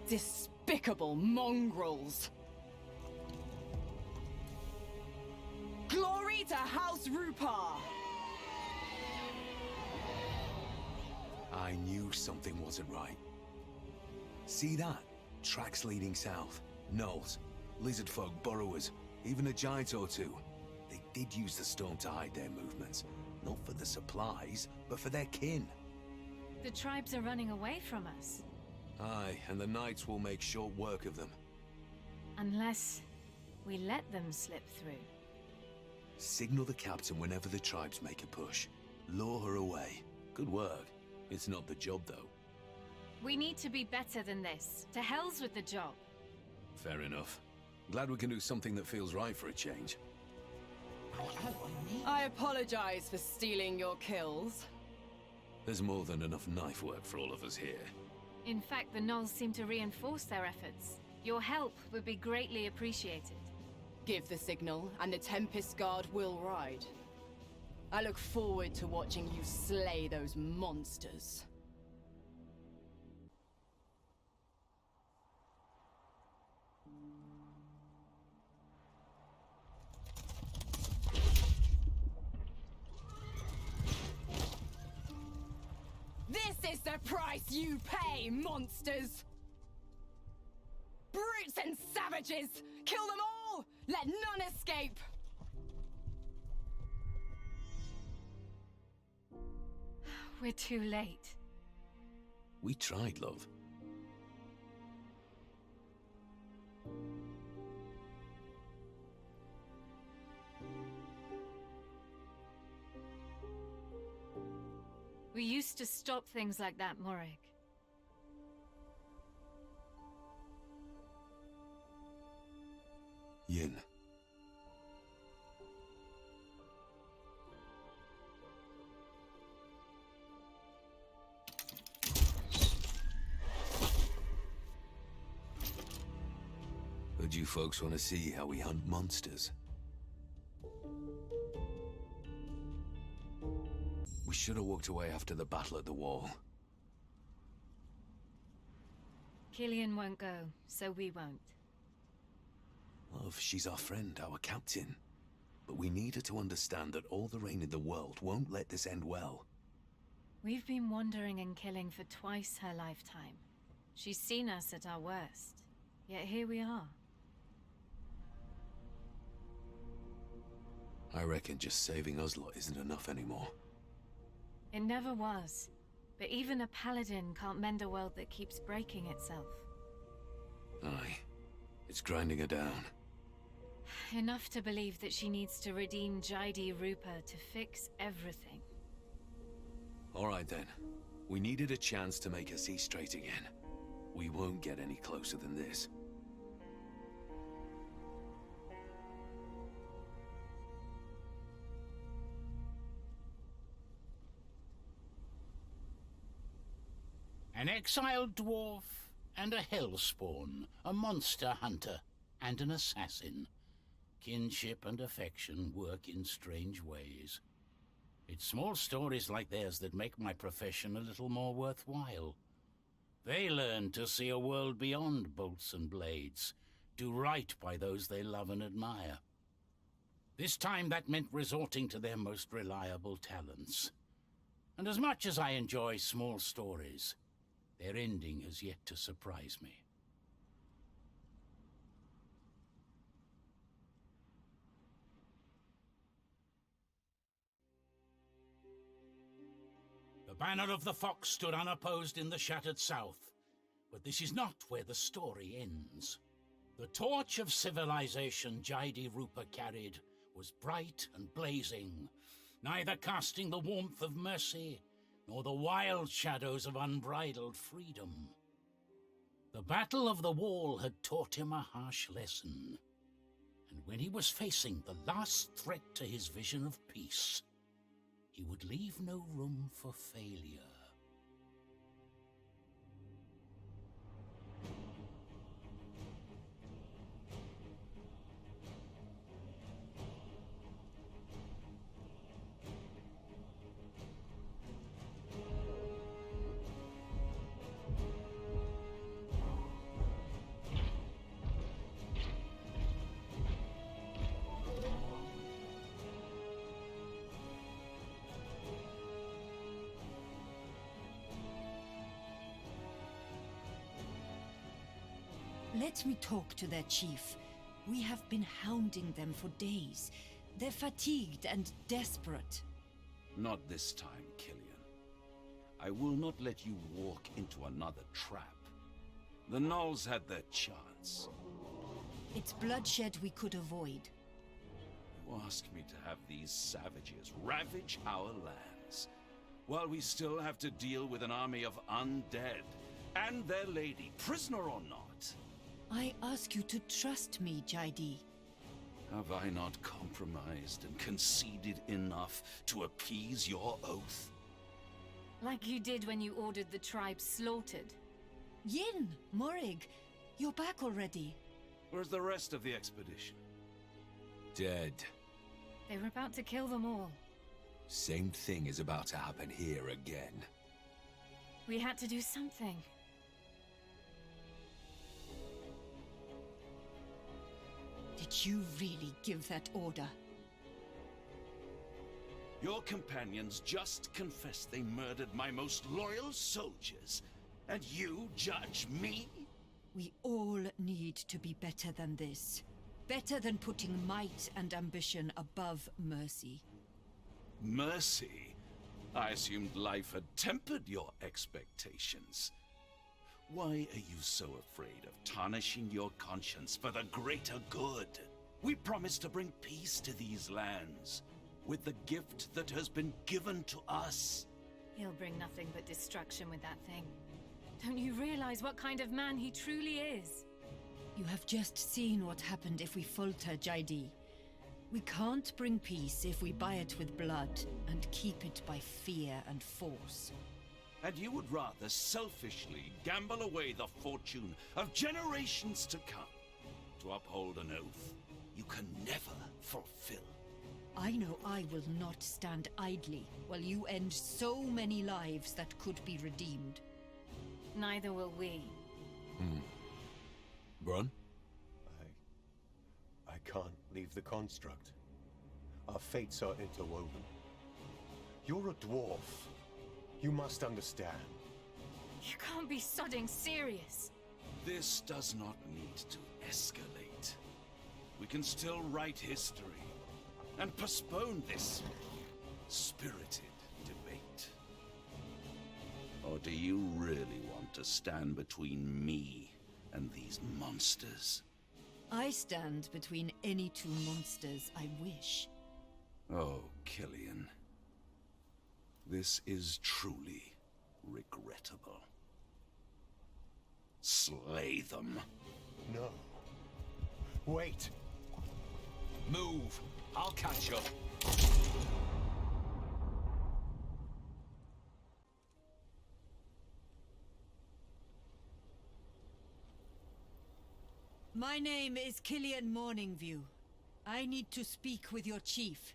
Despicable mongrels! Glory to House Rupah! I knew something wasn't right. See that? Tracks leading south. Gnolls, lizard folk, burrowers, even a giant or two. They did use the storm to hide their movements. Not for the supplies, but for their kin. The tribes are running away from us. Aye, and the knights will make short work of them. Unless we let them slip through. Signal the captain whenever the tribes make a push. Lure her away. Good work. It's not the job, though. We need to be better than this. To hell's with the job. Fair enough. Glad we can do something that feels right for a change. I apologize for stealing your kills. There's more than enough knife work for all of us here. In fact, the Gnolls seem to reinforce their efforts. Your help would be greatly appreciated. Give the signal, and the Tempest Guard will ride. I look forward to watching you slay those monsters. This is the price you pay, monsters! Brutes and savages! Kill them all! Let none escape! We're too late. We tried, love. We used to stop things like that, Morag. Yin. Would you folks want to see how we hunt monsters? We should have walked away after the battle at the wall. Killian won't go, so we won't. Love, she's our friend, our captain. But we need her to understand that all the rain in the world won't let this end well. We've been wandering and killing for twice her lifetime. She's seen us at our worst. Yet here we are. I reckon just saving us lot isn't enough anymore. It never was. But even a paladin can't mend a world that keeps breaking itself. Aye. It's grinding her down. Enough to believe that she needs to redeem Jaidi Rupah to fix everything. Alright then. We needed a chance to make her see straight again. We won't get any closer than this. An exiled dwarf and a hellspawn, a monster hunter and an assassin. Kinship and affection work in strange ways. It's small stories like theirs that make my profession a little more worthwhile. They learn to see a world beyond bolts and blades, do right by those they love and admire. This time that meant resorting to their most reliable talents. And as much as I enjoy small stories, their ending has yet to surprise me. The banner of the Fox stood unopposed in the shattered south, but this is not where the story ends. The torch of civilization Jaidi Rupah carried was bright and blazing, neither casting the warmth of mercy nor the wild shadows of unbridled freedom. The Battle of the Wall had taught him a harsh lesson, and when he was facing the last threat to his vision of peace, he would leave no room for failure. Let me talk to their chief. We have been hounding them for days. They're fatigued and desperate. Not this time, Killian. I will not let you walk into another trap. The Gnolls had their chance. It's bloodshed we could avoid. You ask me to have these savages ravage our lands, while we still have to deal with an army of undead, and their lady, prisoner or not. I ask you to trust me, Jaidi. Have I not compromised and conceded enough to appease your oath? Like you did when you ordered the tribe slaughtered. Yin, Morig, you're back already. Where's the rest of the expedition? Dead. They were about to kill them all. Same thing is about to happen here again. We had to do something. Did you really give that order? Your companions just confessed they murdered my most loyal soldiers, and you judge me? We all need to be better than this. Better than putting might and ambition above mercy. Mercy? I assumed life had tempered your expectations. Why are you so afraid of tarnishing your conscience for the greater good? We promised to bring peace to these lands, with the gift that has been given to us. He'll bring nothing but destruction with that thing. Don't you realize what kind of man he truly is? You have just seen what happened if we falter, Jaidi. We can't bring peace if we buy it with blood and keep it by fear and force. And you would rather selfishly gamble away the fortune of generations to come to uphold an oath you can never fulfill. I know I will not stand idly while you end so many lives that could be redeemed. Neither will we. Run? I can't leave the construct. Our fates are interwoven. You're a dwarf. You must understand. You can't be sodding serious. This does not need to escalate. We can still write history and postpone this spirited debate. Or do you really want to stand between me and these monsters? I stand between any two monsters I wish. Oh, Killian. This is truly regrettable. Slay them. No. Wait. Move. I'll catch up. My name is Killian Morningview. I need to speak with your chief.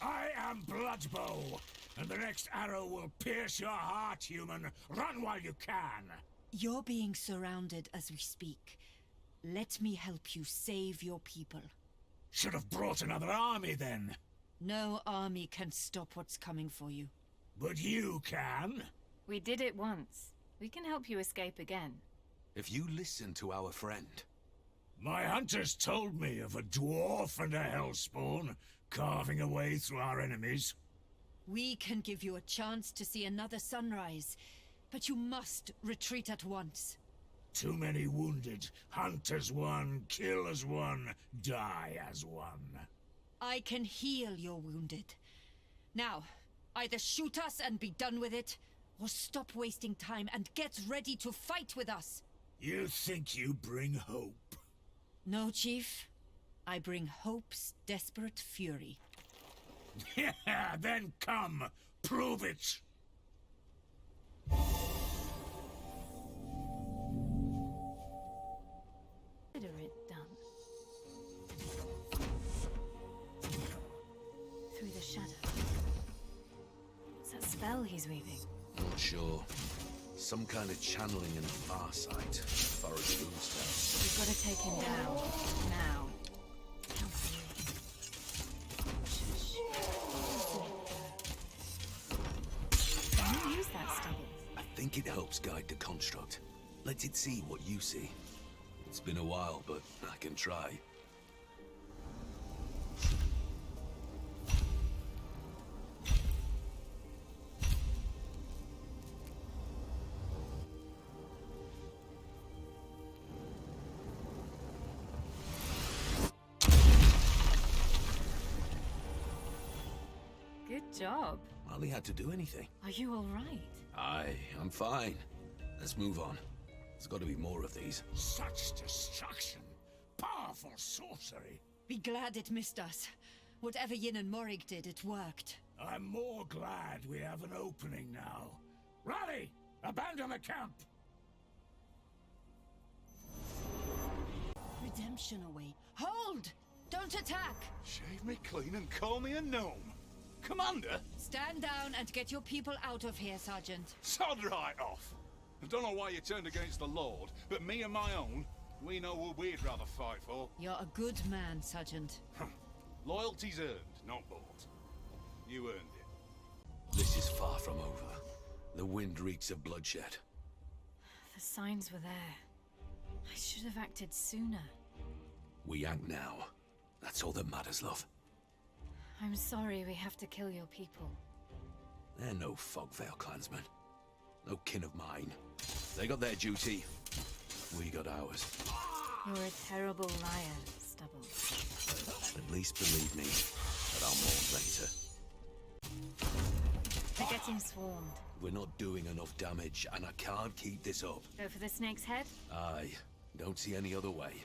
I am Bloodbow, and the next arrow will pierce your heart, human. Run while you can. You're being surrounded as we speak. Let me help you save your people. Should have brought another army then. No army can stop what's coming for you. But you can. We did it once. We can help you escape again. If you listen to our friend... My hunters told me of a dwarf and a hellspawn carving a way through our enemies. We can give you a chance to see another sunrise, but you must retreat at once. Too many wounded. Hunt as one, kill as one, die as one. I can heal your wounded. Now, either shoot us and be done with it, or stop wasting time and get ready to fight with us. You think you bring hope? No, Chief. I bring hope's desperate fury. Yeah, then come. Prove it. Consider it done. Through the shadow. What's that spell he's weaving? Not sure. Some kind of channeling and farsight. Forest Moon spell. We've got to take him down. Now. Can you use that stubble? I think it helps guide the construct. Let it see what you see. It's been a while, but I can try. Good job. Hardly had to do anything. Are you all right? Aye, I'm fine. Let's move on. There's got to be more of these. Such destruction. Powerful sorcery. Be glad it missed us. Whatever Yin and Morig did, it worked. I'm more glad we have an opening now. Rally! Abandon the camp! Redemption away. Hold! Don't attack! Shave me clean and call me a gnome. Commander? Stand down and get your people out of here, Sergeant. Sod right off. I don't know why you turned against the Lord, but me and my own, we know who we'd rather fight for. You're a good man, Sergeant. Loyalty's earned, not bought. You earned it. This is far from over. The wind reeks of bloodshed. The signs were there. I should have acted sooner. We act now. That's all that matters, love. I'm sorry we have to kill your people. They're no Fogvale clansmen. No kin of mine. They got their duty. We got ours. You're a terrible liar, Stubble. At least believe me that I'll mourn later. They're getting swarmed. We're not doing enough damage, and I can't keep this up. Go for the snake's head? Aye. Don't see any other way.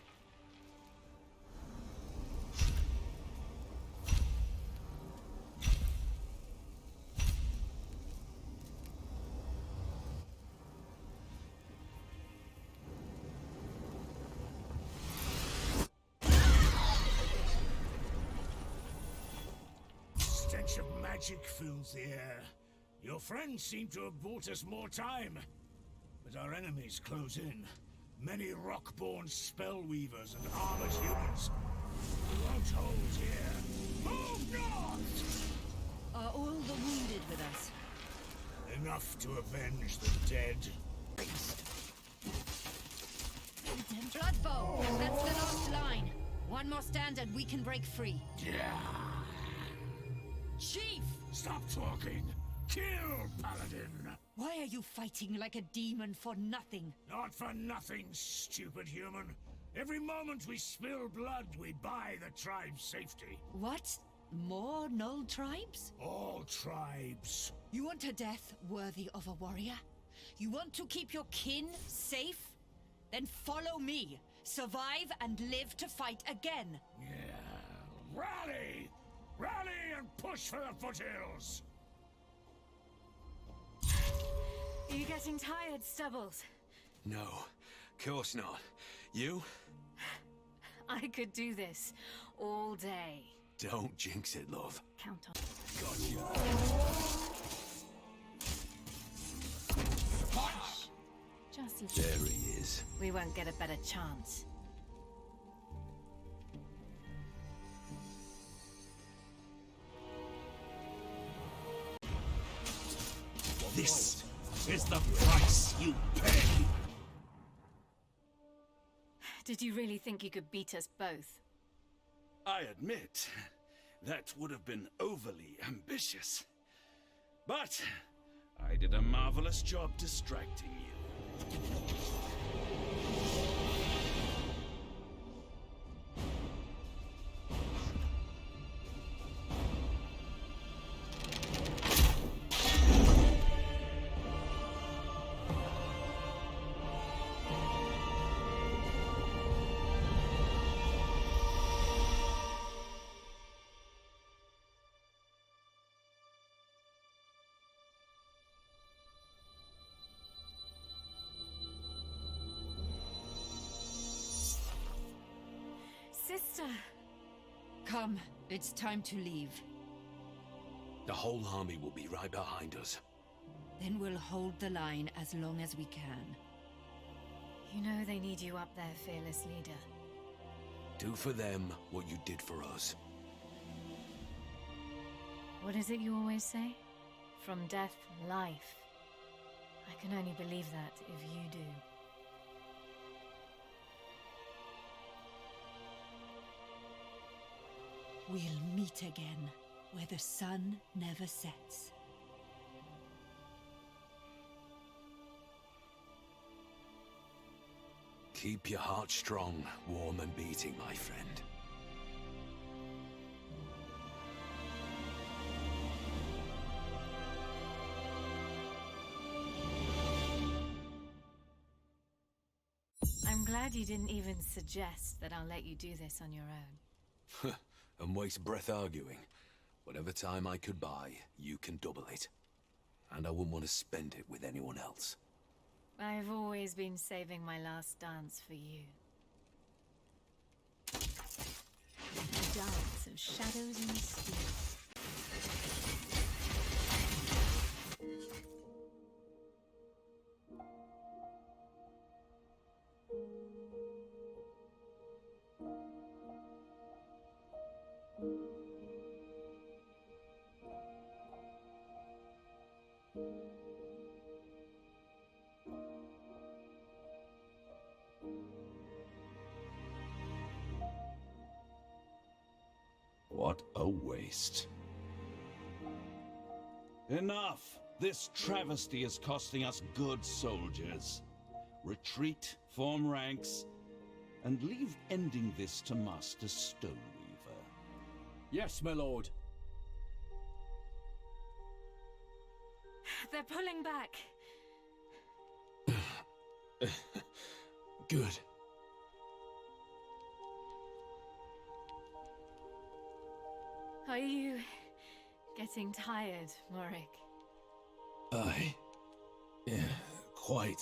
magic fills the air. Your friends seem to have bought us more time. But our enemies close in. Many rock-born spellweavers and armored humans. We won't hold here. Move north! Are all the wounded with us? Enough to avenge the dead. Bloodbow! That's the last line. One more stand and we can break free. Chief! Stop talking! Kill, Paladin! Why are you fighting like a demon for nothing? Not for nothing, stupid human. Every moment we spill blood, we buy the tribe's safety. What? More Null tribes? All tribes. You want a death worthy of a warrior? You want to keep your kin safe? Then follow me. Survive and live to fight again. Yeah. Rally! Rally and push for the foothills! Are you getting tired, Stubbles? No, of course not. You? I could do this all day. Don't jinx it, love. Count on. Gotcha. Just there he is. We won't get a better chance. This is the price you pay. Did you really think you could beat us both? I admit, that would have been overly ambitious. But I did a marvelous job distracting you. Sister! Come, it's time to leave. The whole army will be right behind us. Then we'll hold the line as long as we can. You know they need you up there, fearless leader. Do for them what you did for us. What is it you always say? From death, life. I can only believe that if you do. We'll meet again, where the sun never sets. Keep your heart strong, warm and beating, my friend. I'm glad you didn't even suggest that I'll let you do this on your own. And waste breath arguing. Whatever time I could buy, you can double it. And I wouldn't want to spend it with anyone else. I've always been saving my last dance for you. A dance of shadows and steel. What a waste. Enough! This travesty is costing us good soldiers. Retreat, form ranks, and leave ending this to Master Stoneweaver. Yes, my lord. They're pulling back. Good. Are you getting tired, Morik? Yeah, quite.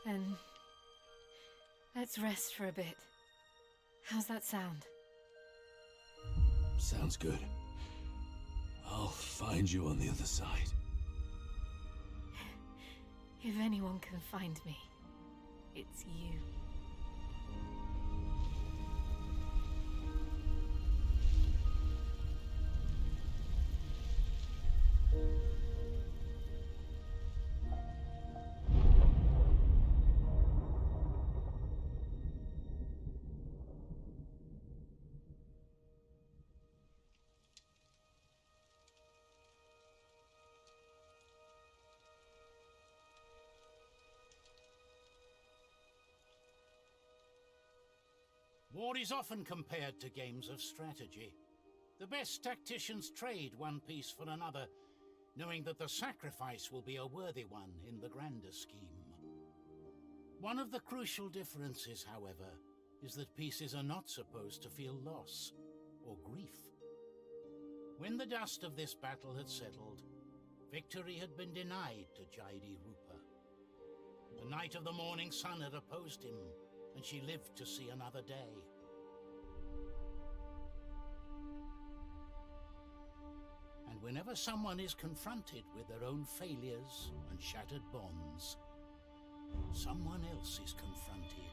Then let's rest for a bit. How's that sound? Sounds good. I'll find you on the other side. If anyone can find me, it's you. War is often compared to games of strategy. The best tacticians trade one piece for another, knowing that the sacrifice will be a worthy one in the grander scheme. One of the crucial differences, however, is that pieces are not supposed to feel loss or grief. When the dust of this battle had settled, victory had been denied to Jaidi Rupah. The Night of the Morning Sun had opposed him, and she lived to see another day. And whenever someone is confronted with their own failures and shattered bonds, someone else is confronted